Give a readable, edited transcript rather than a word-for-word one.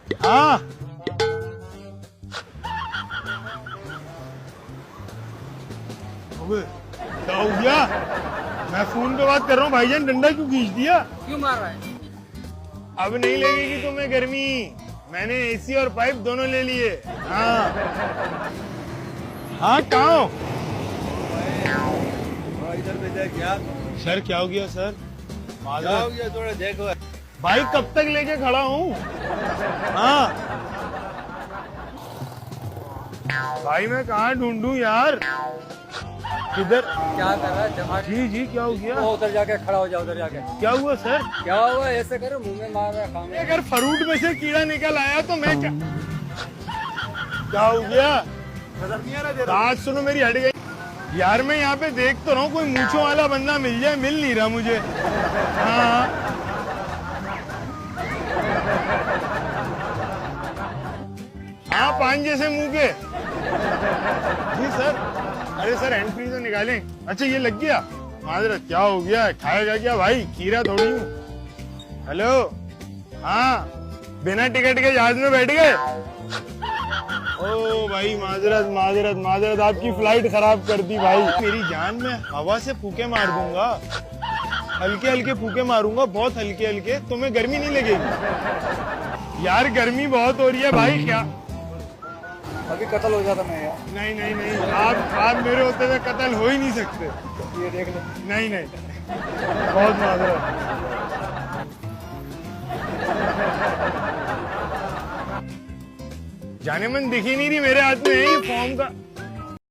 हाँ क्या हो गया? मैं फोन पे बात कर रहा हूँ भाईजान, डंडा क्यों खींच दिया? क्यों मार रहा है? अब नहीं लगेगी तुम्हें गर्मी, मैंने एसी और पाइप दोनों ले लिए। हाँ हाँ कहाँ हो? इधर पे देख यार, सर क्या हो गया सर? क्या हो गया थोड़ा देखो। भाई कब तक लेके खड़ा हूँ? हाँ भाई मैं कहाँ ढूंढूं यार? किधर? क्या कर रहा है? जमा जी जी क्या हो गया? उधर जाके खड़ा हो जा, उधर जाके। क्या हुआ सर? क्या हुआ? ऐसे करो, मुंह में मार रहा है, काम अगर फ्रूट में से कीड़ा निकल आया तो मैं क्या हो गया? नजर नहीं आ रहा? बात सुनो मेरी, हट गई यार। मैं यहाँ पे देख तो रहा हूँ, कोई मूंछों वाला बंदा मिल जाए, मिल नहीं रहा मुझे। हाँ हाँ पान जैसे मुंह के। जी सर। अरे सर हैंड फ्री तो निकालें। अच्छा ये लग गया? माजरत, क्या हो गया? खाएगा क्या भाई? खीरा थोड़ी हूँ। हेलो हाँ, बिना टिकट के जहाज में बैठ गए? ओ भाई माजरत माजरत माजरत, आपकी फ्लाइट खराब कर दी भाई। मेरी जान में हवा से फूके मार दूंगा, हल्के हल्के फूके मारूंगा, बहुत हल्के हल्के। तुम्हें गर्मी नहीं लगेगी? यार गर्मी बहुत हो रही है भाई। क्या अभी कत्ल हो जाता मैं यार। नहीं नहीं नहीं, आप मेरे होते हुए कत्ल हो ही नहीं सकते। ये देख ले। नहीं नहीं, बहुत माजरत। जाने मन दिख ही नहीं रही, मेरे हाथ में है ये फॉर्म का।